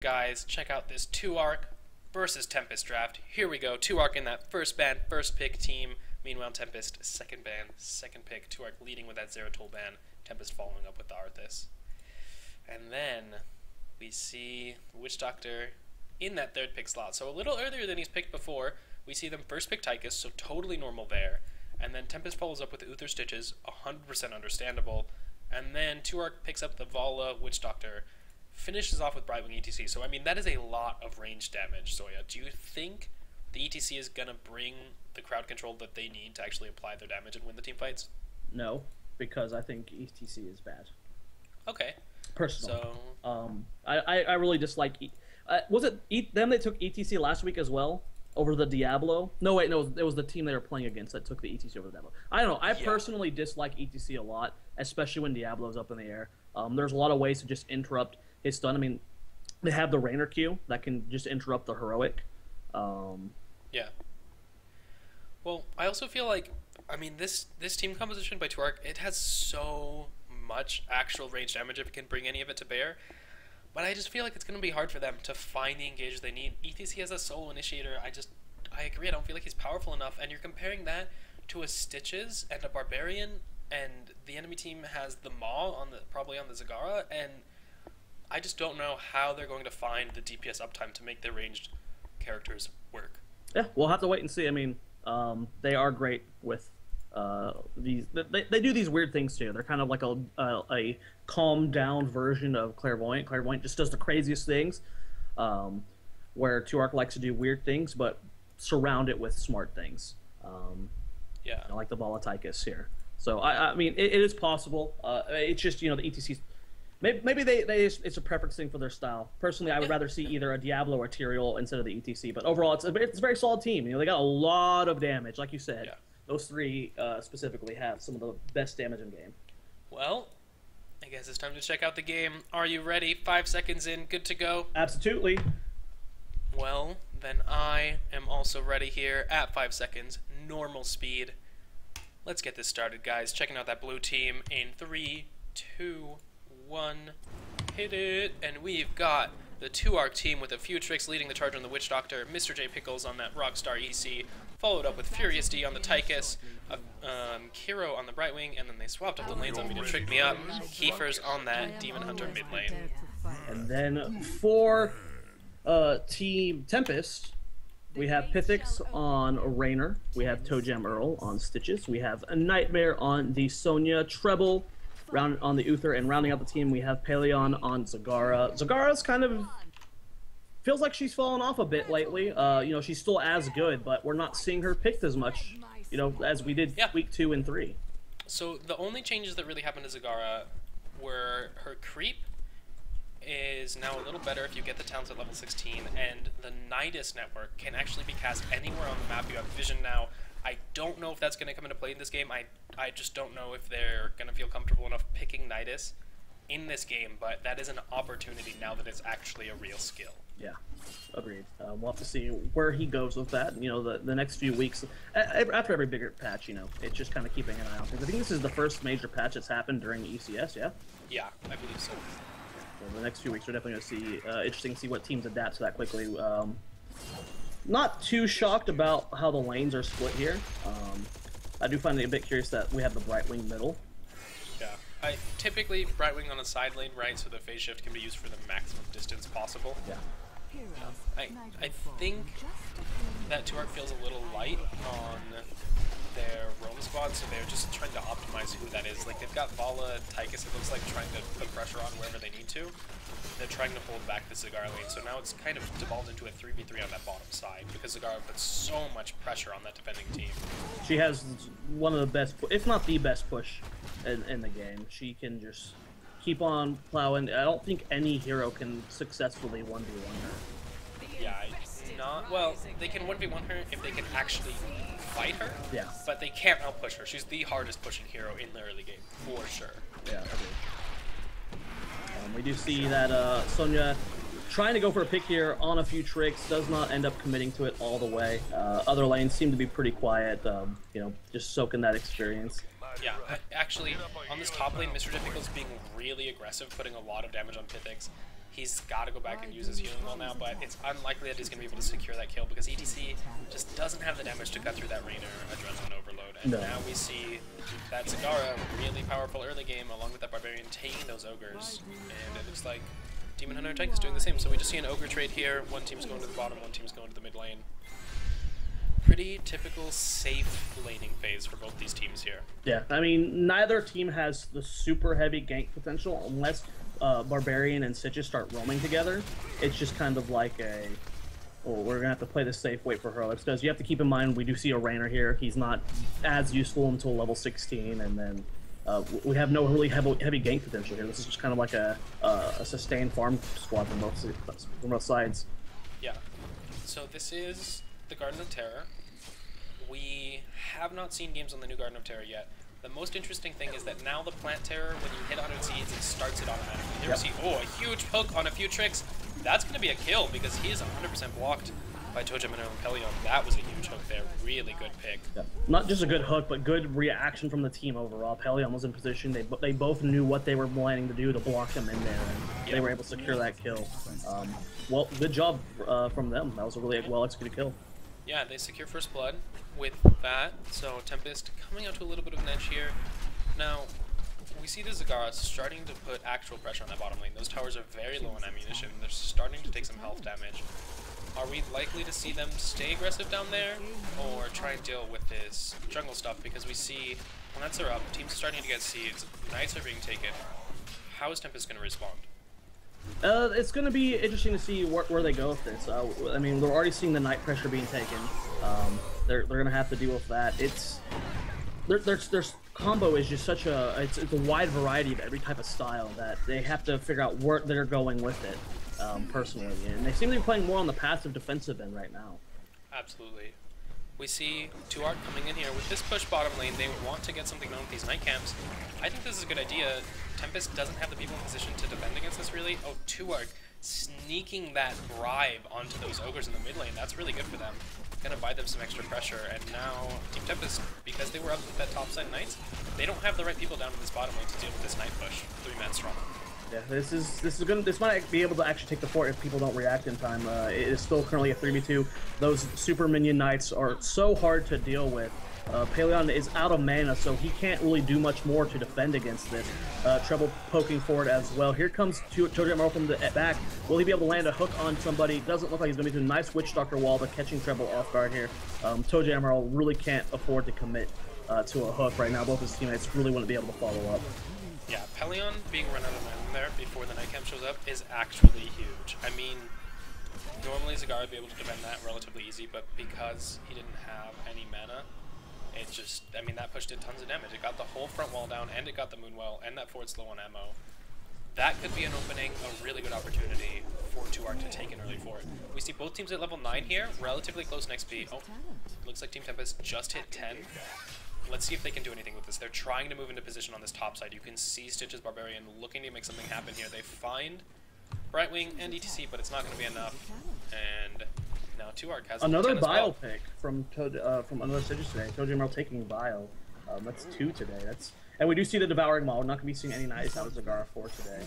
Guys, check out this 2-arc versus Tempest draft. Here we go, 2-arc in that first ban, first pick team. Meanwhile, Tempest, second ban, second pick, 2-arc leading with that Zeratul ban, Tempest following up with the Arthas. And then we see Witch Doctor in that third pick slot. So a little earlier than he's picked before, we see them first pick Tychus, so totally normal there. And then Tempest follows up with Uther Stitches, 100% understandable. And then 2-arc picks up the Vala Witch Doctor, finishes off with Brightwing ETC. So, I mean, that is a lot of range damage, Zoya. Do you think the ETC is going to bring the crowd control that they need to actually apply their damage and win the team fights? No, because I think ETC is bad. Okay. Personally. So, I really dislike... was it them that took ETC last week as well? Over the Diablo? No, wait, no, it was the team they were playing against that took the ETC over the Diablo. I don't know. I personally dislike ETC a lot, especially when Diablo's up in the air. There's a lot of ways to just interrupt his stun. I mean, they have the Rainer Q that can just interrupt the heroic. Yeah. Well, I also feel like, I mean, this team composition by 2-arc, it has so much actual range damage if it can bring any of it to bear. But I just feel like it's going to be hard for them to find the engage they need. ETC as a solo initiator, I agree, I don't feel like he's powerful enough. And you're comparing that to a Stitches and a Barbarian, and the enemy team has the Maw probably on the Zagara, and I just don't know how they're going to find the DPS uptime to make their ranged characters work. Yeah, we'll have to wait and see. I mean, they are great with these. They do these weird things too. They're kind of like a calmed down version of Clairvoyant. Clairvoyant just does the craziest things, where 2-arc likes to do weird things, but surround it with smart things. Yeah, like the Volaticus here. So I mean, it is possible. It's just the ETC's. Maybe it's a preference thing for their style. Personally, I would rather see either a Diablo or Tyrael instead of the ETC. But overall, it's a very solid team. They got a lot of damage, like you said. Yeah. Those three specifically have some of the best damage in game. Well, I guess it's time to check out the game. Are you ready? 5 seconds in, good to go? Absolutely. Well, then I am also ready here at 5 seconds, normal speed. Let's get this started, guys. Checking out that blue team in 3, 2, 1, hit it, and we've got the 2-arc team with a few tricks leading the charge on the Witch Doctor, Mr. J Pickles on that Rockstar EC, followed up with Furious D on the Tychus, Kiro on the Brightwing, and then they swapped up the lanes on me to trick me up, Kiefer's on that Demon Hunter mid lane. And then for Team Tempest, we have Pythix on Rainer, we have Toejam Earl on Stitches, we have a Nightmare on the Sonya Treble, on the Uther, and rounding out the team, we have Paleon on Zagara. Zagara's kind of feels like she's fallen off a bit lately. She's still as good, but we're not seeing her picked as much, as we did week 2 and 3. So the only changes that really happened to Zagara were her creep is now a little better if you get the talents at level 16, and the Nidus network can actually be cast anywhere on the map. You have vision now. I don't know if that's going to come into play in this game. I just don't know if they're going to feel comfortable enough picking Nidus in this game, but that is an opportunity now that it's actually a real skill. Yeah, agreed. We'll have to see where he goes with that. The next few weeks, after every bigger patch, it's just kind of keeping an eye out. I think this is the first major patch that's happened during ECS, yeah? Yeah, I believe so. So the next few weeks are definitely going to see, interesting to see what teams adapt to that quickly. Not too shocked about how the lanes are split here. I do find it a bit curious that we have the Brightwing middle. Yeah, typically Brightwing on a side lane, right, so the phase shift can be used for the maximum distance possible. Yeah. I think that 2-arc feels a little light on their roam squad, so they're just trying to optimize who that is. Like, they've got Vala, Tychus, it looks like, trying to put pressure on wherever they need to. They're trying to hold back the Zagara lane, so now it's kind of devolved into a 3v3 on that bottom side, because Zagara puts so much pressure on that defending team. She has one of the best, if not the best push in the game. She can just keep on plowing. I don't think any hero can successfully 1v1 her. Yeah, well, they can 1v1 her if they can actually fight her, yeah, but they can't outpush her. She's the hardest pushing hero in the early game, for sure. Yeah, we do see that Sonya trying to go for a pick here on a few tricks, does not end up committing to it all the way. Other lanes seem to be pretty quiet, just soaking that experience. Yeah, actually, on this top lane, Mr. Difficult's being really aggressive, putting a lot of damage on Pythix. He's got to go back and use his healing well now, but it's unlikely that he's going to be able to secure that kill because ETC just doesn't have the damage to cut through that Rainer Adrenaline Overload. And now we see that Zagara, really powerful early game, along with that Barbarian, taking those Ogres. And it looks like Demon Hunter and Tyke is doing the same. So we just see an Ogre trade here. One team's going to the bottom, one team's going to the mid lane. Pretty typical safe laning phase for both these teams here. Yeah, I mean, neither team has the super heavy gank potential unless Barbarian and Stitches start roaming together. It's just kind of like a, oh, we're going to have to play this safe, wait for Herlix. Because you have to keep in mind, we do see a Rainer here. He's not as useful until level 16, and then we have no really heavy gank potential here. This is just kind of like a sustained farm squad from both sides. Yeah, so this is the Garden of Terror. We have not seen games on the new Garden of Terror yet. The most interesting thing is that now the Plant Terror, when you hit 100 seeds, it starts it automatically. Here we see, oh, a huge hook on a few tricks. That's going to be a kill because he is 100% blocked by Tojam and Pelion. That was a huge hook there. Really good pick. Yeah. Not just a good hook, but good reaction from the team overall. Pelion was in position. They both knew what they were planning to do to block him in there, and they were able to secure that kill. Well, good job from them. That was a really well-executed kill. Yeah, they secure first blood with that, so Tempest coming out to a little bit of an edge here. Now, we see the Zagara starting to put actual pressure on that bottom lane. Those towers are very low on ammunition. They're starting to take some health damage. Are we likely to see them stay aggressive down there, or try and deal with this jungle stuff? Because we see plants are up, teams are starting to get seeds, knights are being taken. How is Tempest going to respond? It's going to be interesting to see where they go with this. I mean, we're already seeing the night pressure being taken. They're going to have to deal with that. Their combo is just such it's a wide variety of every type of style that they have to figure out where they're going with it, personally. And they seem to be playing more on the passive defensive end right now. Absolutely. We see 2Arc coming in here. With this push bottom lane, they want to get something done with these night camps. I think this is a good idea. Tempest doesn't have the people in position to defend against this, really. Oh, 2Arc sneaking that bribe onto those Ogres in the mid lane. That's really good for them. Gonna buy them some extra pressure. And now, Team Tempest, because they were up with that top side Knights, they don't have the right people down in this bottom lane to deal with this Knight push. 3-man strong. Yeah, this might be able to actually take the fort if people don't react in time. It is still currently a 3v2. Those super minion Knights are so hard to deal with. Pelion is out of mana, so he can't really do much more to defend against this. Treble poking forward as well. Here comes Tojam from the back. Will he be able to land a hook on somebody? Doesn't look like he's going to do a nice Witch Doctor wall, but catching Treble off guard here. Tojam really can't afford to commit to a hook right now. Both his teammates really wouldn't be able to follow up. Yeah, Pelion being run out of mana there before the Night Camp shows up is actually huge. I mean, normally Zagara would be able to defend that relatively easy, but because he didn't have any mana, it just, I mean, that push did tons of damage. It got the whole front wall down, and it got the moon well, and that fort's low on ammo. That could be an opening, a really good opportunity for 2Arc to take an early fort. We see both teams at level 9 here, relatively close in XP. Oh, looks like Team Tempest just hit 10. Let's see if they can do anything with this. They're trying to move into position on this top side. You can see Stitch's Barbarian looking to make something happen here. They find Brightwing and ETC, but it's not going to be enough. And now 2Arc has another Bile pick from another Stitches today. Tojam taking Bile. That's 2 today. And we do see the Devouring Maw. We're not going to be seeing any Knights out of Zagara 4 today.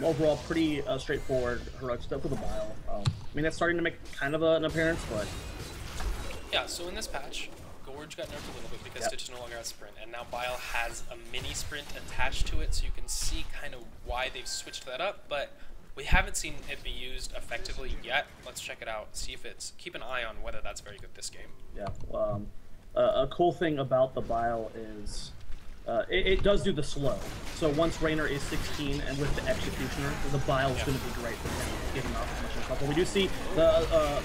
Overall, pretty straightforward heroic stuff with the Bile. I mean, that's starting to make kind of an appearance, but yeah. So in this patch, Gorge got nerfed a little bit because Stitch no longer has sprint, and now Bile has a mini sprint attached to it, so you can see kind of why they've switched that up, but we haven't seen it be used effectively yet. Let's check it out, see if it's, keep an eye on whether that's very good this game. Yeah, a cool thing about the Bile is it does do the slow. So once Rainer is 16 and with the Executioner, the Bile is going to be great for him, give him out much of trouble. We do see the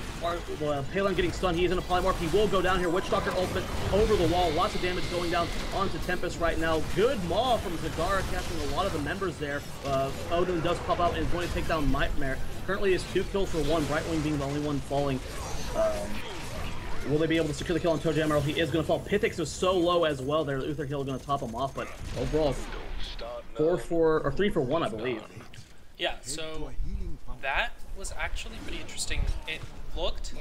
Pelion getting stunned. He is in a polymorph. He will go down here. Witch Doctor ultimate over the wall. Lots of damage going down onto Tempest right now. Good maw from Zagara, catching a lot of the members there. Odin does pop out and is going to take down Nightmare. Currently is 2 kills for 1. Brightwing being the only one falling. Will they be able to secure the kill on Tojam? He is going to fall. Pythix is so low as well there. Uther Hill going to top him off, but overall, 3 for 1, I believe. Yeah, so that was actually pretty interesting. It looked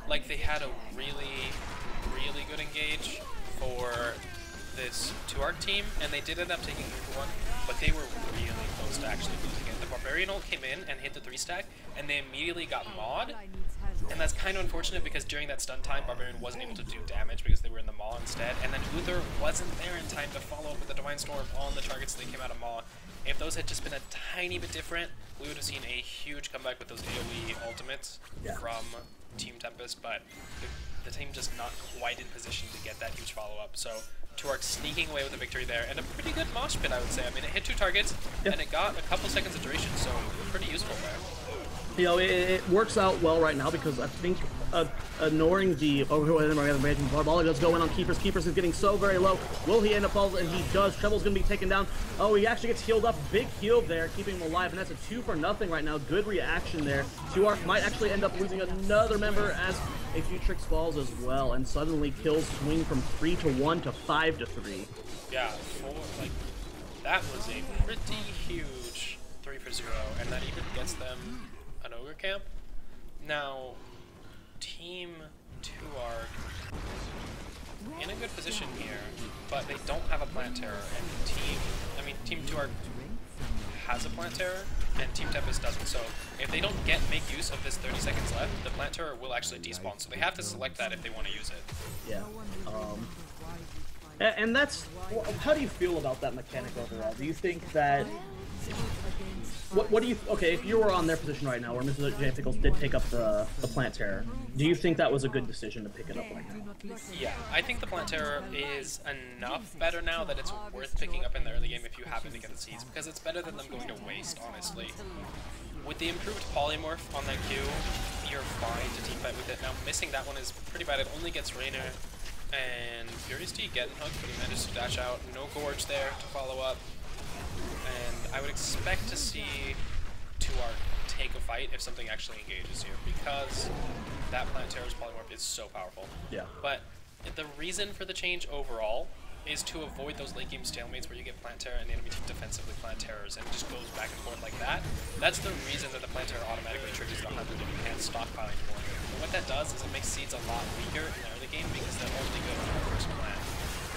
like they had a really, really good engage for this 2Arc team, and they did end up taking 3 for 1, but they were really close to actually losing it. The Barbarian ult came in and hit the 3-stack, and they immediately got Maud. And that's kind of unfortunate because during that stun time, Barbarian wasn't able to do damage because they were in the Maw instead. And then Uther wasn't there in time to follow up with the Divine Storm on the targets that came out of Maw. If those had just been a tiny bit different, we would have seen a huge comeback with those AoE ultimates from Team Tempest, but the team just not quite in position to get that huge follow-up. So Tuark sneaking away with a victory there, and a pretty good mosh pit, I would say. I mean, it hit 2 targets, and it got a couple seconds of duration, so pretty useful there. You know, it works out well right now because I think ignoring the ball does go in on Keepers. Keepers is getting so very low. Will he end up falling? And he does. Treble's going to be taken down. Oh, he actually gets healed up. Big heal there, keeping him alive, and that's a 2-for-0 right now. Good reaction there. Tuark might actually end up losing another member as a few tricks falls as well, and suddenly kills swing from 3-1 to 5-3. Yeah, that was a pretty huge 3-for-0, and that even gets them an Ogre camp. Now, Team Tuark in a good position here, but they don't have a Plant Terror, and Team Tuark has a Plant Terror, and Team Tempest doesn't. So if they don't make use of this 30 seconds left, the Plant Terror will actually despawn. So they have to select that if they want to use it. Yeah. And that's, how do you feel about that mechanic overall? Do you think that, what do you, okay, if you were on their position right now, where Mr. J. Pickles did take up the Plant Terror, do you think that was a good decision to pick it up right now? Yeah, I think the Plant Terror is enough better now that it's worth picking up in the early game if you happen to get the seeds, because it's better than them going to waste, honestly. With the improved polymorph on that Q, you're fine to teamfight with it. Now, missing that one is pretty bad. It only gets Raynor and Furious T getting hooked, but he managed to dash out. No Gorge there to follow up. And I would expect to see Tuark take a fight if something actually engages you, because that Plant Terror's polymorph is so powerful. Yeah. But the reason for the change overall is to avoid those late game stalemates where you get Plant Terror and the enemy team defensively Plant Terrors and it just goes back and forth like that. That's the reason that the Plant Terror automatically triggers the 100 and you can't stockpile anymore. But what that does is it makes seeds a lot weaker in the early game because they're only good on the first plant.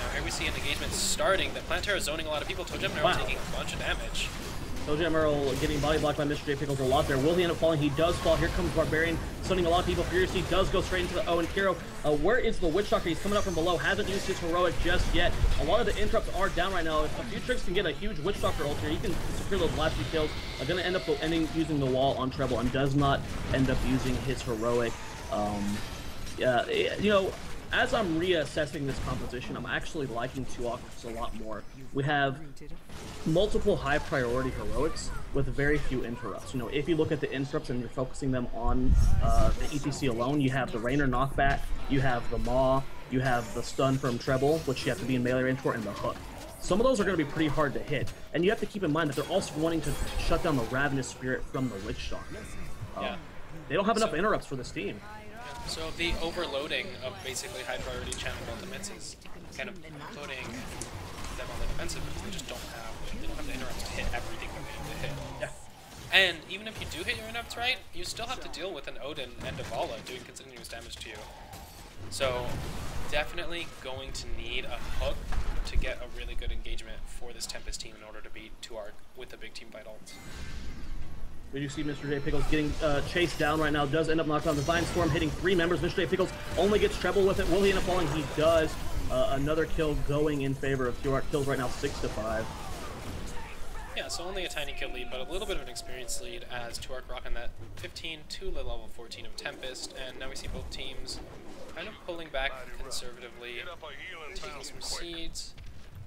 Now here we see an engagement starting that Plant Terror is zoning a lot of people. Toe Jam and Earl taking a bunch of damage. Toe Jam Earl getting body blocked by Mr. J. Pickles a lot there. Will he end up falling? He does fall. Here comes Barbarian, stunning a lot of people. Furiously does go straight into the O, and Kiro, where is the Witch Doctor? He's coming up from below. Hasn't used his heroic just yet. A lot of the interrupts are down right now. If a few tricks can get a huge Witch Doctor ult here, he can secure those last few kills. Going to end up using the wall on Treble and does not end up using his heroic. You know, as I'm reassessing this composition, I'm actually liking Tuark a lot more. We have multiple high priority heroics with very few interrupts. You know, if you look at the interrupts and you're focusing them on the ETC alone, you have the Raynor knockback, you have the Maw, you have the stun from Treble, which you have to be in melee range for, and the hook. Some of those are going to be pretty hard to hit, and you have to keep in mind that they're also wanting to shut down the Ravenous Spirit from the Witch Doctor. They don't have enough interrupts for this team. So the overloading of basically high priority channel ultimates is kind of putting them on the defensive because they just don't have the interrupts to hit everything that they need to hit. Yeah. And even if you do hit your interrupts right, you still have to deal with an Odin and a Vala doing continuous damage to you. So definitely going to need a hook to get a really good engagement for this Tempest team in order to beat Tuark with the big team fight ults. We do see Mr. J. Pickles getting chased down right now. Does end up knocked on. Divine Storm hitting 3 members. Mr. J. Pickles only gets Treble with it. Will he end up falling? He does. Another kill going in favor of Tuark. Kills right now 6-5. Yeah, so only a tiny kill lead, but a little bit of an experience lead as Tuark rocking that 15 to the level 14 of Tempest. And now we see both teams kind of pulling back conservatively, taking some seeds.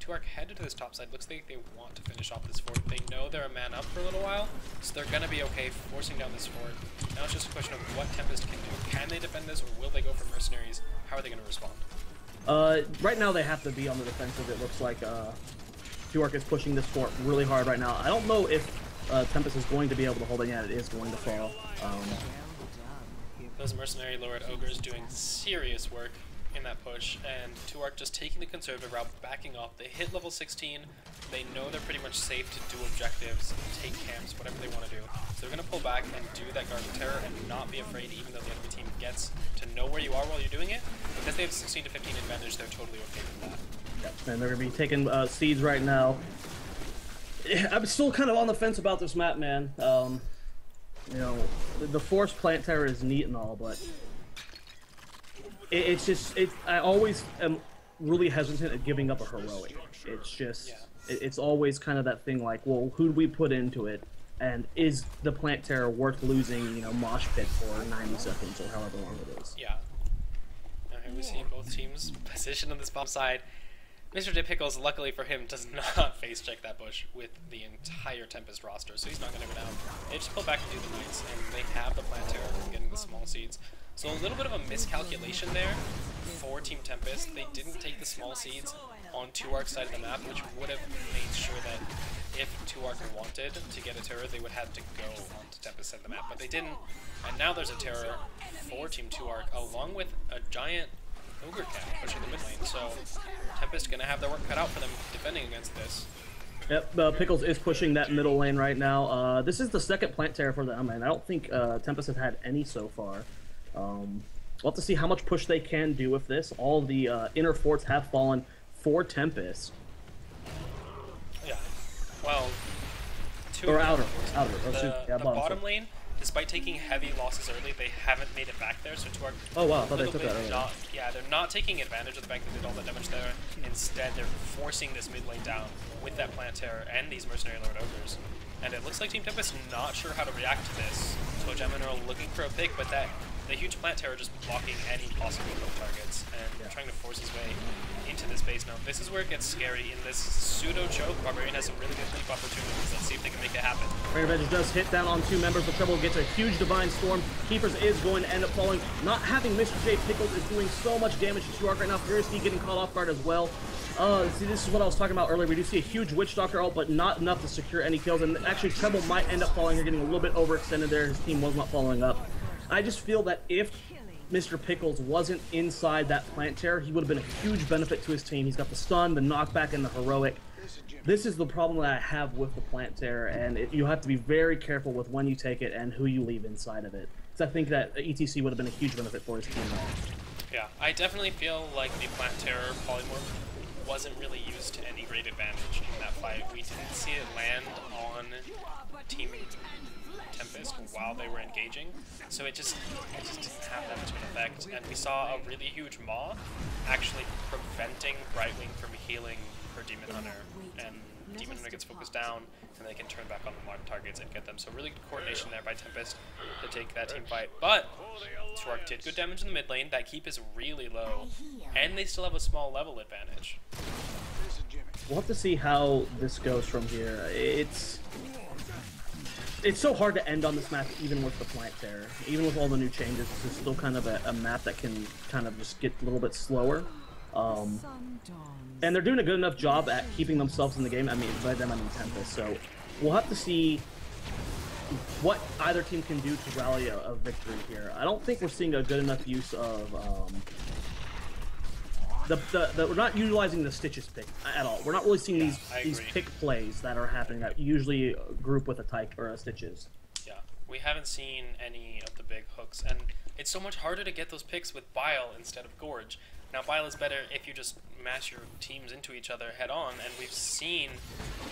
Tuark headed to this top side. Looks like they want to finish off this fort. They know they're a man up for a little while, so they're going to be okay forcing down this fort. Now it's just a question of what Tempest can do. Can they defend this, or will they go for mercenaries? How are they going to respond? Right now they have to be on the defensive. It looks like Tuark is pushing this fort really hard right now. I don't know if Tempest is going to be able to hold it, yet it is going to fall. Those mercenary Lord Ogres doing serious work in that push, and Tuark just taking the conservative route, backing off. They hit level 16, they know they're pretty much safe to do objectives, take camps, whatever they want to do. So they're going to pull back and do that Guard of Terror and not be afraid even though the enemy team gets to know where you are while you're doing it. Because they have 16 to 15 advantage, they're totally okay with that. Yep, and they're going to be taking seeds right now. I'm still kind of on the fence about this map, man. You know, the forced plant terror is neat and all, but it's just I always am really hesitant at giving up a heroic. It's just it's always kind of that thing like, well, who do we put into it, and is the plant terror worth losing? You know, mosh pit for 90 seconds or however long it is. Yeah. Now here we see both teams positioned on this bomb side. Mr. J Pickles, luckily for him, does not face check that bush with the entire Tempest roster, so he's not going to go down. They just pull back and do the Knights, and they have the plant terror from getting the small seeds. So a little bit of a miscalculation there for Team Tempest. They didn't take the small seeds on 2-Arc's side of the map, which would have made sure that if 2-Arc wanted to get a terror, they would have to go onto Tempest side of the map, but they didn't. And now there's a terror for Team 2-Arc, along with a giant Ogre Cat pushing the mid lane, so Tempest gonna have their work cut out for them defending against this. Yep, Pickles is pushing that middle lane right now. This is the second plant terror for them, and I don't think Tempest have had any so far. We'll have to see how much push they can do with this. All the inner forts have fallen for Tempest. Yeah, well, or outer. The bottom lane, despite taking heavy losses early, they haven't made it back there, so 2-Arc... Oh wow, I thought they took that early. Yeah, they're not taking advantage of the fact that they did all that damage there. Instead, they're forcing this mid lane down with that plant terror and these mercenary lord ogres. And it looks like Team Tempest not sure how to react to this. So Gem and Earl looking for a pick, but the huge plant terror just blocking any possible kill targets and trying to force his way into this base. Now, this is where it gets scary. In this pseudo-choke, Barbarian has some really good leap opportunities. Let's see if they can make it happen. Revenge does hit down on 2 members of Trouble, gets a huge Divine Storm. Keepers is going to end up falling. Not having Mr. J Pickles is doing so much damage to 2-Arc right now. Furiously getting caught off guard as well. See, this is what I was talking about earlier. We do see a huge Witch Doctor ult, but not enough to secure any kills. And actually, Treble might end up falling here, getting a little bit overextended there. His team was not following up. I just feel that if Mr. Pickles wasn't inside that plant terror, he would have been a huge benefit to his team. He's got the stun, the knockback, and the heroic. This is the problem that I have with the plant terror, and you have to be very careful with when you take it and who you leave inside of it. Because I think that ETC would have been a huge benefit for his team. Yeah, I definitely feel like the plant terror polymorph wasn't really used to any great advantage in that fight. We didn't see it land on Team Tempest while they were engaging, so it just didn't have that much of an effect. And we saw a really huge Maw actually preventing Brightwing from healing her Demon Hunter, and Demon Hunter gets focused down, and they can turn back on the marked targets and get them. So really good coordination there by Tempest to take that team fight. But 2-Arc did good damage in the mid lane. That keep is really low, and they still have a small level advantage. We'll have to see how this goes from here. It's so hard to end on this map, even with the plant terror. Even with all the new changes, this is still kind of a map that can kind of just get a little bit slower. And they're doing a good enough job at keeping themselves in the game. I mean, by them I mean Tempest. So we'll have to see what either team can do to rally a victory here. I don't think we're seeing a good enough use of we're not utilizing the Stitches pick at all. We're not really seeing these pick plays that are happening that usually group with a Tyke or a Stitches. Yeah, we haven't seen any of the big hooks, and it's so much harder to get those picks with Bile instead of Gorge. Now, Bile is better if you just mash your teams into each other head on, and we've seen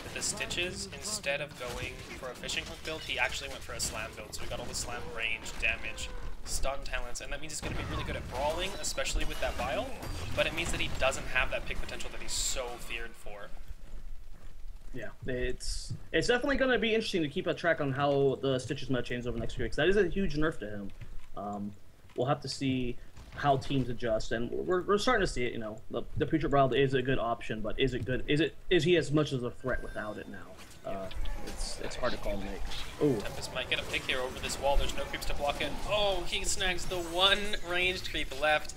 that the Stitches, instead of going for a fishing hook build, he actually went for a slam build, so we got all the slam range, damage, stun talents, and that means he's going to be really good at brawling, especially with that Bile, but it means that he doesn't have that pick potential that he's so feared for. Yeah, it's definitely going to be interesting to keep a track on how the Stitches might change over the next few weeks. That is a huge nerf to him. We'll have to see how teams adjust, and we're starting to see it. You know, the Preacher Wild is a good option, but is it good? Is he as much as a threat without it now? It's hard to call Nick. Ooh. Tempest might get a pick here over this wall. There's no creeps to block it. Oh, he snags the one ranged creep left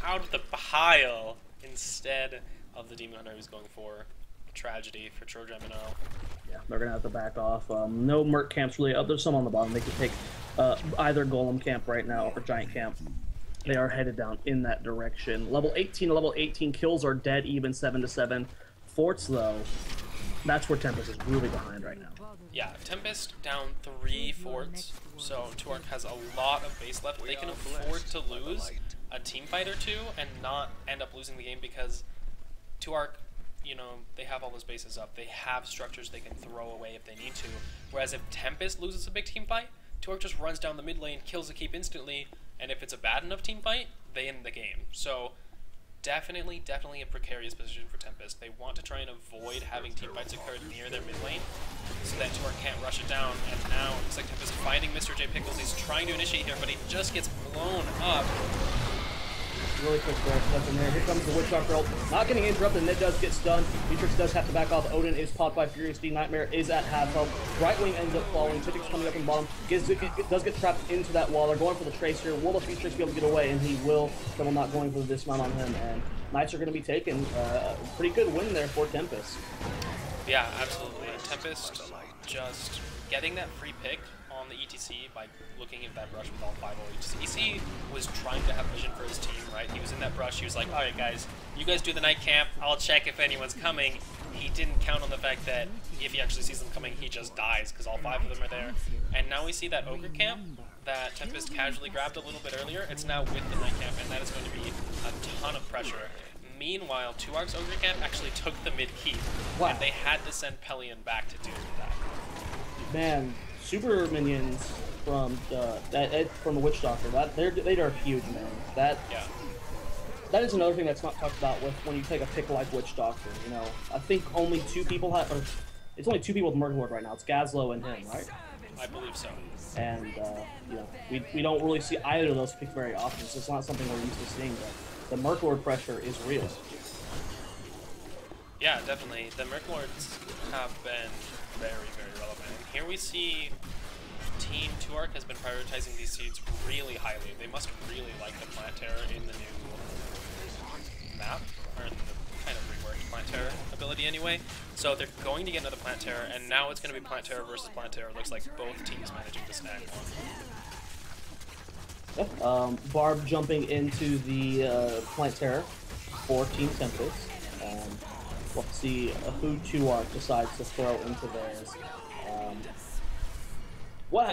out of the pile instead of the Demon Hunter who's going for a tragedy for Trojan and Earl. Yeah, they're gonna have to back off. No Merc camps really. There's some on the bottom. They could take either Golem camp right now or Giant camp. They are headed down in that direction. Level 18 to level 18 kills are dead even 7-7. Forts though, that's where Tempest is really behind right now. Yeah, Tempest down 3 forts, so 2-Arc has a lot of base left. They can afford to lose a team fight or two and not end up losing the game because 2-Arc, you know, they have all those bases up. They have structures they can throw away if they need to. Whereas if Tempest loses a big team fight, 2ark just runs down the mid lane, kills the keep instantly, and if it's a bad enough team fight, they end the game. So definitely a precarious position for Tempest. They want to try and avoid having team fights occur near their mid lane so that 2ark can't rush it down. And now it looks like Tempest finding Mr. J Pickles. He's trying to initiate here, but he just gets blown up. Really quick there, in there. Here comes the Witch Doctor ult. Not getting interrupted, Ned does get stunned. Matrix does have to back off. Odin is popped by Furious D. Nightmare is at half health. Right wing ends up falling. Titix coming up in bottom. Does get trapped into that wall. They're going for the trace here. Will the Matrix be able to get away? And he will. Someone not going for the dismount on him. And Knights are going to be taken. A pretty good win there for Tempest. Yeah, absolutely. Tempest just getting that free pick on the ETC by looking at that brush with all 5 ETC. EC was trying to have vision for his team, right? He was in that brush. He was like, all right, guys, you guys do the night camp. I'll check if anyone's coming. He didn't count on the fact that if he actually sees them coming, he just dies because all 5 of them are there. And now we see that Ogre camp that Tempest casually grabbed a little bit earlier. It's now with the night camp, and that is going to be a ton of pressure. Meanwhile, 2ark's Ogre camp actually took the mid keep, and they had to send Pelion back to do that. Man, super minions from the Witch Doctor. They are huge, man. That is another thing that's not talked about with when you take a pick like Witch Doctor. You know, I think only 2 people have, or it's only 2 people with Murk Lord right now. It's Gazlo and him, right? I believe so. And you know, we don't really see either of those picked very often, so it's not something we're used to seeing. But the Murk Lord pressure is real. Yeah, definitely. The Murk Lords have been very relevant. And here we see Team 2ark has been prioritizing these seeds really highly. They must really like the Plant Terror in the new map, or in the kind of reworked Plant Terror ability anyway. So they're going to get another Plant Terror, and now it's going to be Plant Terror versus Plant Terror. Looks like both teams managing to snag one. Yep. Barb jumping into the Plant Terror for Team Tempest. We'll see who 2ark decides to throw into theirs.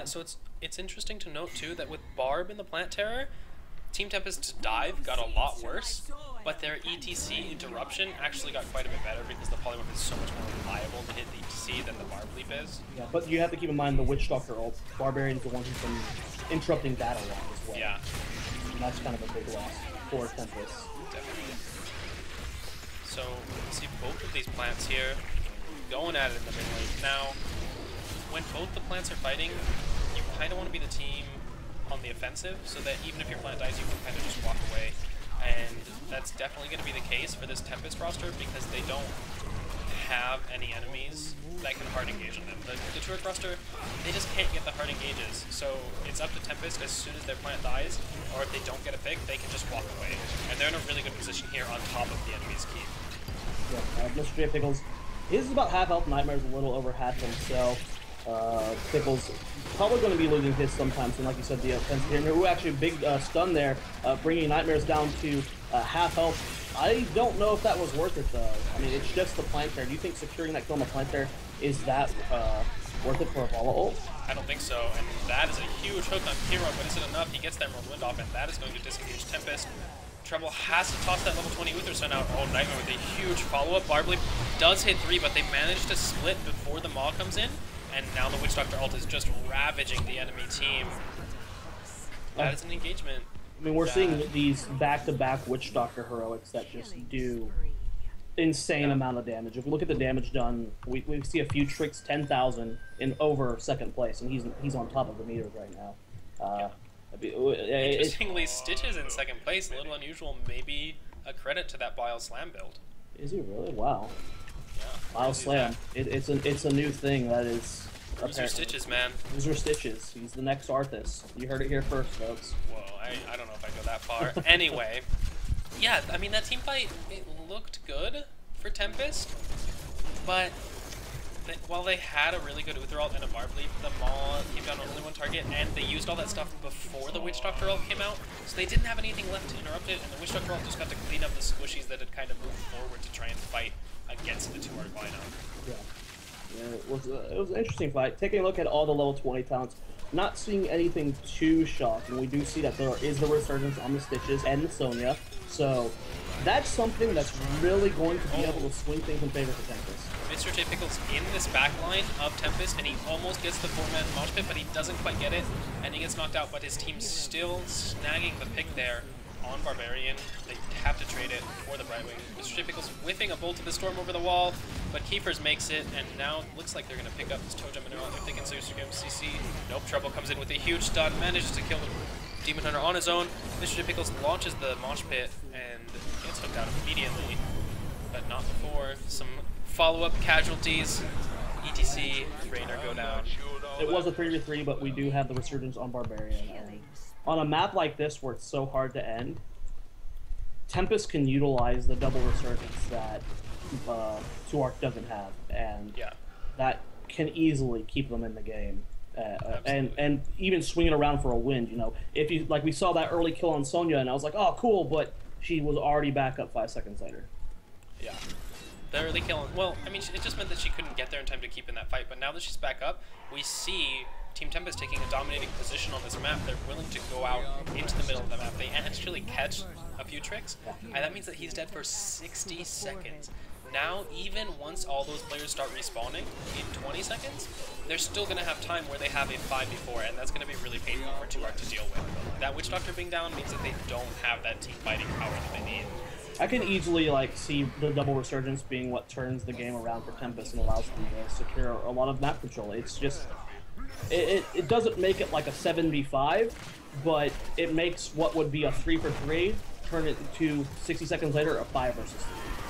So it's interesting to note too that with Barb in the Plant Terror, Team Tempest's dive got a lot worse, but their ETC interruption actually got quite a bit better because the polymorph is so much more reliable to hit the ETC than the Barb leap is. Yeah, but you have to keep in mind the Witch Doctor ult. Barbarian's the one who's been interrupting that a lot as well. Yeah. And that's kind of a big loss for Tempest. Definitely. So, you see both of these plants here going at it in the mid lane. Now, when both the plants are fighting, you kind of want to be the team on the offensive so that even if your plant dies, you can kind of just walk away. And that's definitely going to be the case for this Tempest roster because they don't have any enemies that can hard engage on them. The 2ark roster, they just can't get the hard engages. So it's up to Tempest as soon as their plant dies, or if they don't get a pick, they can just walk away. And they're in a really good position here on top of the enemy's keep. Yeah, Mr. J Pickles is about half health. Nightmare's a little over half himself. Pickles probably going to be losing his sometime soon, like you said, the offensive here. Who actually big stun there, bringing Nightmares down to half health. I don't know if that was worth it though. I mean, it's just the Plant Terror. Do you think securing that kill on the Plant Terror is that worth it for a Vala ult? I don't think so, and that is a huge hook on Hero, but is it enough? He gets that Emerald Wind off, and that is going to disengage Tempest. Treble has to toss that level 20 Uther Stun out. Oh, Nightmare with a huge follow-up. Barbleap does hit 3, but they managed to split before the Maw comes in, and now the Witch Doctor ult is just ravaging the enemy team. That is an engagement. I mean, we're seeing these back-to-back Witch Doctor heroics that just do insane amount of damage. If we look at the damage done, we see a few tricks, 10,000 in over second place, and he's on top of the meters right now. Interestingly, Stitches in second place, a little unusual. Maybe a credit to that Bile Slam build. Is he really? Wow. Yeah, Bile Slam. It's a new thing that is. Bruiser Stitches, man. Bruiser Stitches. He's the next Arthas. You heard it here first, folks. Whoa, I don't know if I go that far. Anyway, yeah, I mean, that team fight, it looked good for Tempest, but while they had a really good Uther ult and a Barb Leap, the Maw came down on only one target, and they used all that stuff before the Witch Doctor ult came out, so they didn't have anything left to interrupt it, and the Witch Doctor ult just got to clean up the squishies that had kind of moved forward to try and fight against the 2ark lineup. Yeah. Yeah, it was an interesting fight. Taking a look at all the level 20 talents, not seeing anything too shocking. We do see that there is the resurgence on the Stitches and the Sonya, so that's something that's really going to be able to swing things in favor for Tempest. Mr. J Pickles in this back line of Tempest, and he almost gets the 4-man mosh pit, but he doesn't quite get it, and he gets knocked out, but his team's still snagging the pick there on Barbarian. They have to trade it for the Brightwing. Mr. J Pickles whiffing a bolt of the storm over the wall, but Keepers makes it, and now it looks like they're going to pick up this Toe Jam Mineral if they can search against CC. Nope, Trouble comes in with a huge stun, manages to kill the Demon Hunter on his own. Mr. J Pickles launches the mosh pit and gets hooked out immediately, but not before some follow-up casualties. ETC, Raynor go down. It was a 3v3, but we do have the resurgence on Barbarian. And on a map like this where it's so hard to end, Tempest can utilize the double resurgence that 2Arc doesn't have, and that can easily keep them in the game. And even swing it around for a win. You know, if you like, we saw that early kill on Sonya, and I was like, oh, cool, but she was already back up 5 seconds later. Yeah. The early kill, well, I mean, it just meant that she couldn't get there in time to keep in that fight, but now that she's back up, we see Team Tempest taking a dominating position on this map. They're willing to go out into the middle of the map. They actually catch a few tricks, and that means that he's dead for 60 seconds. Now, even once all those players start respawning in 20 seconds, they're still going to have time where they have a 5v4, and that's going to be really painful for 2Arc to deal with. That Witch Doctor being down means that they don't have that team fighting power that they need. I can easily see the double resurgence being what turns the game around for Tempest and allows them to secure a lot of map control. It's just, it doesn't make it like a 7v5, but it makes what would be a 3-for-3 turn it to 60 seconds later a 5 versus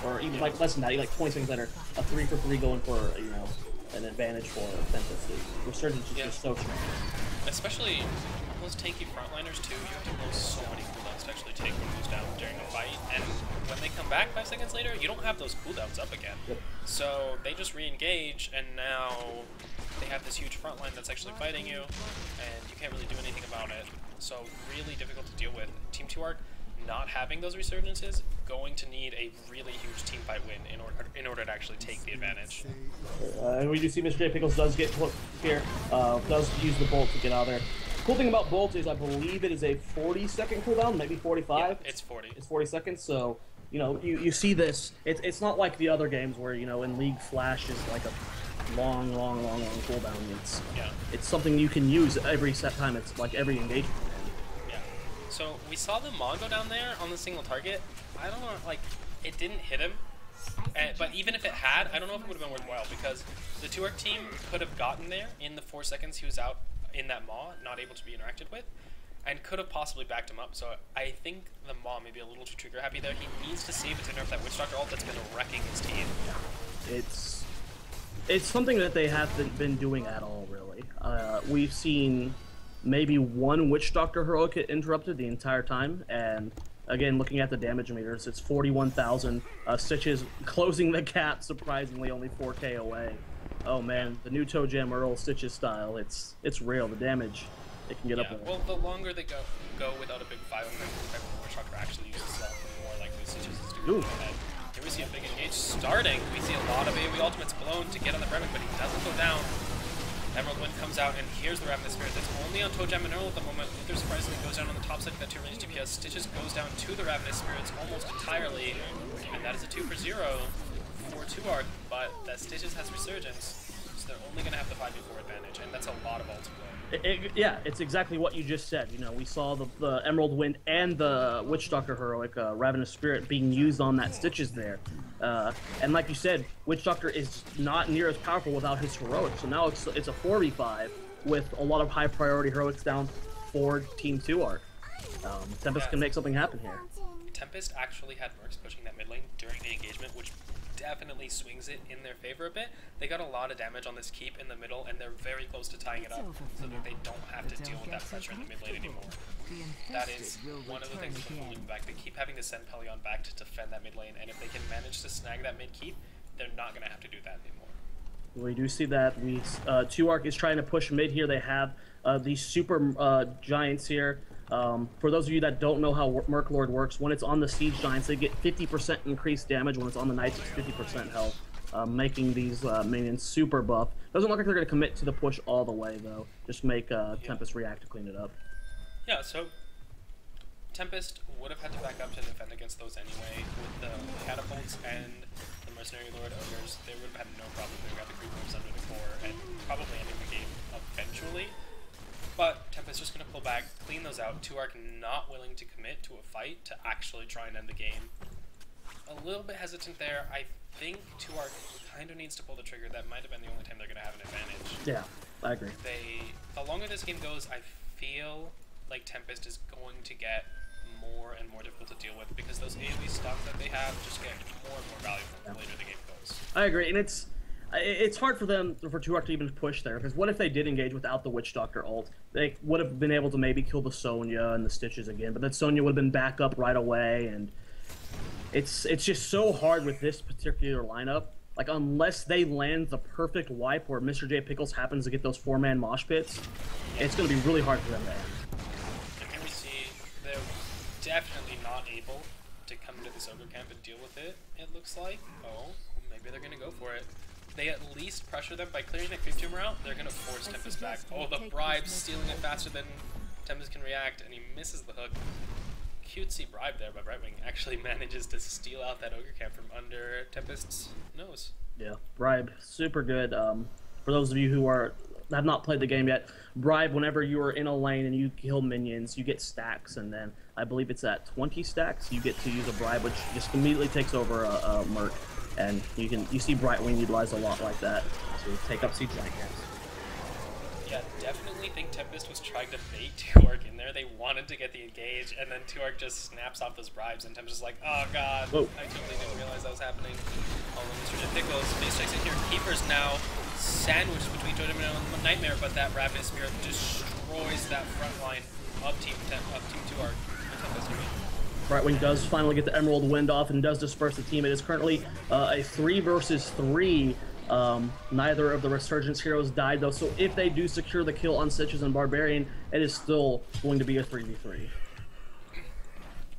3, or even like less than that, like 20 seconds later a 3-for-3 going for an advantage for Tempest. Resurgence is just so strong. Especially on those tanky frontliners too. You have to blow so many cooldowns to actually take one of those down during a fight, and when they come back 5 seconds later, you don't have those cooldowns up again. Yep. So they just re-engage, and now they have this huge front line that's actually fighting you, and you can't really do anything about it. So really difficult to deal with. Team 2Arc not having those resurgences, going to need a really huge team fight win in order to actually take the advantage. And we do see Mr. J Pickles does get hooked here, does use the bolt to get out of there. Cool thing about bolt is I believe it is a 40-second cooldown, maybe 45. Yeah, it's 40. It's 40 seconds, so you see this. It's not like the other games where in League Flash is like a long cooldown. It's something you can use every set time. It's like every engagement. Yeah. So we saw the Mon go down there on the single target. I don't know, like it didn't hit him. But even if it had, I don't know if it would have been worthwhile, because the 2Arc team could have gotten there in the 4 seconds he was out in that Maw, not able to be interacted with, and could have possibly backed him up. So I think the Maw may be a little too trigger happy there. He needs to save it to nerf that Witch Doctor ult that's been wrecking his team. It's something that they haven't been doing at all, really. We've seen maybe one Witch Doctor heroic get interrupted the entire time, and again, looking at the damage meters, it's 41,000. Stitches closing the gap, surprisingly only 4k away. Oh man, the new Toe Jam Earl Stitches style, it's real. The damage it can get up there. Well, the longer they go without a big 5, the Witch Doctor actually uses itself, the more likely Stitches is to go ahead. Here we see a big engage starting. We see a lot of AoE ultimates blown to get on the Brevin, but he doesn't go down. Emerald Wind comes out, and here's the Ravenous Spirit that's only on Toe Jam and Earl at the moment. Luther surprisingly goes down on the top side of that 2-range DPS. Stitches goes down to the Ravenous Spirits almost entirely, and that is a 2-for-0 for 2Arc, but that Stitches has Resurgence, so they're only going to have the 5v4 advantage, and that's a lot of ultimate. Yeah, it's exactly what you just said. We saw the Emerald Wind and the Witch Doctor heroic Ravenous Spirit being used on that Stitches there. And like you said, Witch Doctor is not near as powerful without his heroic, so now it's a 4v5 with a lot of high priority heroics down for Team 2Arc. Tempest can make something happen here. Tempest actually had Mercs pushing that mid lane during the engagement, which definitely swings it in their favor a bit. They got a lot of damage on this keep in the middle, and they're very close to tying it up so that they don't have to deal with that pressure in the mid lane anymore. That is one of the things that's holding them back. They keep having to send Pelion back to defend that mid lane, and if they can manage to snag that mid keep, they're not going to have to do that anymore. We do see that. 2Arc is trying to push mid here. They have these super giants here. For those of you that don't know how Merklord works, when it's on the Siege Giants, they get 50% increased damage. When it's on the Knights, it's 50% health, making these minions super buff. Doesn't look like they're going to commit to the push all the way, though. Just make Tempest react to clean it up. Yeah, so Tempest would have had to back up to defend against those anyway. With the catapults and the Mercenary Lord Ogres, they would have had no problem doing out the creep moves under the core and probably ending the game eventually. But Tempest just going to pull back, clean those out. 2ark not willing to commit to a fight to actually try and end the game. A little bit hesitant there. I think 2ark kind of needs to pull the trigger. That might have been the only time they're going to have an advantage. Yeah, I agree. The longer this game goes, I feel like Tempest is going to get more and more difficult to deal with because those AoE stuns that they have just get more and more valuable the later the game goes. I agree, and it's hard for 2ark to even push there, because what if they did engage without the Witch Doctor ult? They would have been able to maybe kill the Sonya and the Stitches again, but then Sonya would have been back up right away, and it's just so hard with this particular lineup. Like, unless they land the perfect wipe where Mr. J Pickles happens to get those 4-man mosh pits, it's going to be really hard for them to end. And here we see they're definitely not able to come into this Ogre camp and deal with it, it looks like. Oh, maybe they're going to go for it. They at least pressure them by clearing the creep tumor out. They're going to force Tempest back. Oh, the bribe stealing it faster than Tempest can react, and he misses the hook. Cutesy bribe there by Brightwing actually manages to steal out that Ogre camp from under Tempest's nose. Yeah, bribe, super good. For those of you who have not played the game yet, bribe, whenever you are in a lane and you kill minions, you get stacks, and then I believe it's at 20 stacks, you get to use a bribe, which just immediately takes over a Merc. And you see Brightwing utilized a lot like that to take up siege giant camps. Yeah, definitely think Tempest was trying to bait 2ark in there. They wanted to get the engage, and then 2ark just snaps off those bribes, and Tempest is like, oh god, whoa. I totally didn't realize that was happening. Oh, Mr. J Pickles face checks in here. Keeper's now sandwiched between Totem and Nightmare, but that Rapid Spear destroys that front line of Team 2ark. Tempest, Brightwing does finally get the Emerald Wind off and does disperse the team. It is currently a 3 versus 3. Neither of the Resurgence heroes died, though, so if they do secure the kill on Stitches and Barbarian, it is still going to be a 3v3.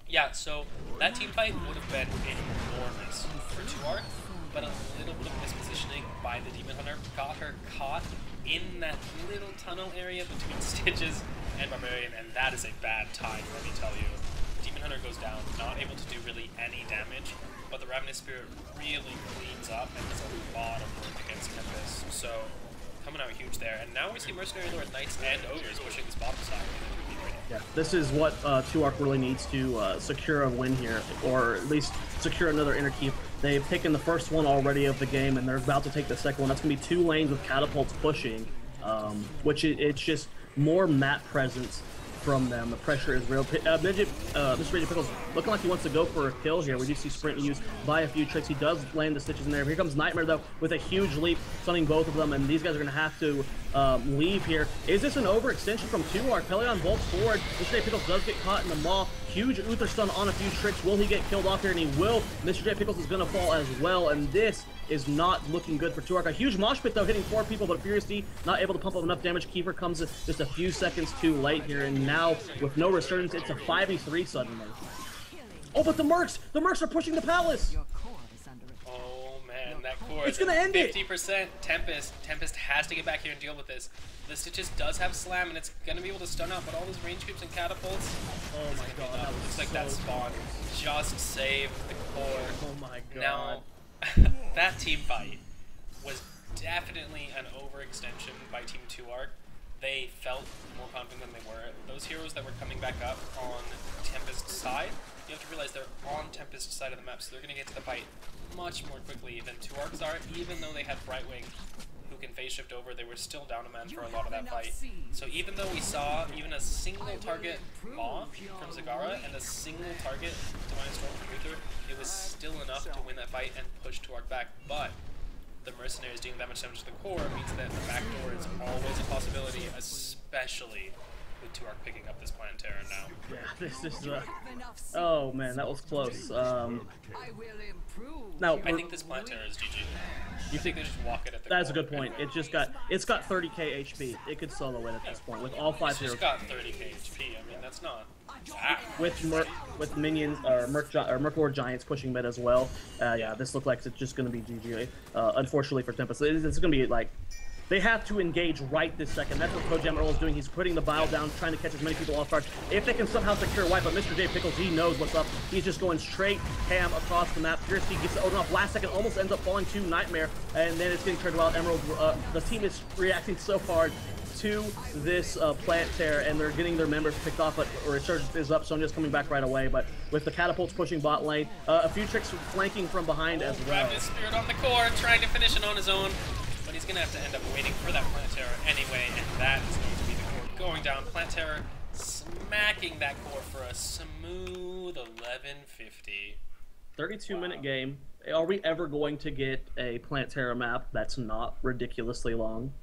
Yeah, so that team fight would have been enormous for 2ark, but a little bit of mispositioning by the Demon Hunter got her caught in that little tunnel area between Stitches and Barbarian, and that is a bad time, let me tell you. Demon Hunter goes down, not able to do really any damage, but the Ravenous Spirit really cleans up and does a lot of work against Tempest. So, coming out huge there. And now we see Mercenary Lord Knights and Ogres pushing this bottom side. Yeah, this is what 2ark really needs to secure a win here, or at least secure another inner keep. They've taken the first one already of the game, and they're about to take the second one. That's going to be 2 lanes with catapults pushing, which it's just more map presence from them. The pressure is real. Mr. J Pickles looking like he wants to go for a kill here. We do see Sprint used by a few tricks. He does land the Stitches in there. Here comes Nightmare, though, with a huge leap, stunning both of them, and these guys are going to have to leave here. Is this an overextension from 2ark? Pelion bolts forward. Mr. J Pickles does get caught in the maw. Huge Uther stun on a few tricks. Will he get killed off here? And he will. Mr. J Pickles is going to fall as well, and this is not looking good for 2ark. A huge mosh pit, though, hitting 4 people, but Furious D not able to pump up enough damage. Kiefer comes just a few seconds too late here, and now with no resurgence, it's a 5v3 suddenly. Oh, but the Mercs are pushing the Palace! Oh man, that core it's gonna end 50%. Tempest has to get back here and deal with this. The Stitches does have Slam, and it's gonna be able to stun out, but all those range creeps and catapults. Oh my god, that looks like so that spawn just saved the core. Oh my god. Now, that team fight was definitely an overextension by Team 2ark. They felt more confident than they were. Those heroes that were coming back up on Tempest's side, you have to realize they're on Tempest's side of the map, so they're going to get to the fight much more quickly than 2ark's are. Even though they had Brightwing who can phase shift over, they were still down a man for a lot of that fight. So even though we saw even a single target Maw from Zagara and a single target Divine Storm from Uther, it was still enough to win that fight and push 2ark back. But the Mercenaries doing that much damage to the core means that the back door is always a possibility, especially with 2ark picking up this Planetara now. Yeah, this is oh man, that was close. Now I think this Planetara is GG. You think they just walk it at the That's core? a good point. It's got 30k HP. It could solo it at this point with all 5 heroes. It's just got 30k HP. I mean, that's not bad. With minions or Merc Lord Giants pushing mid as well. Yeah, this looks like it's just going to be GG. Unfortunately for Tempest, it's going to be like They have to engage right this second. That's what Toe Jam Earl is doing. He's putting the bile down, trying to catch as many people off guard. If they can somehow secure a wipe, but Mr. J Pickles, he knows what's up. He's just going straight ham across the map. Piercy gets Odin off last second, almost ends up falling to Nightmare, and then it's getting turned wild. Emerald, the team is reacting so hard to this plant tear, and they're getting their members picked off, but Resurgence is up, Sonya's coming back right away, but with the catapults pushing bot lane, a few tricks flanking from behind as well. Grabbed his spirit on the core, trying to finish it on his own, but he's going to have to end up waiting for that plant terror anyway, and that is going to be the core going down. Plant terror smacking that core for a smooth 1150. 32-minute game. Are we ever going to get a plant terror map that's not ridiculously long?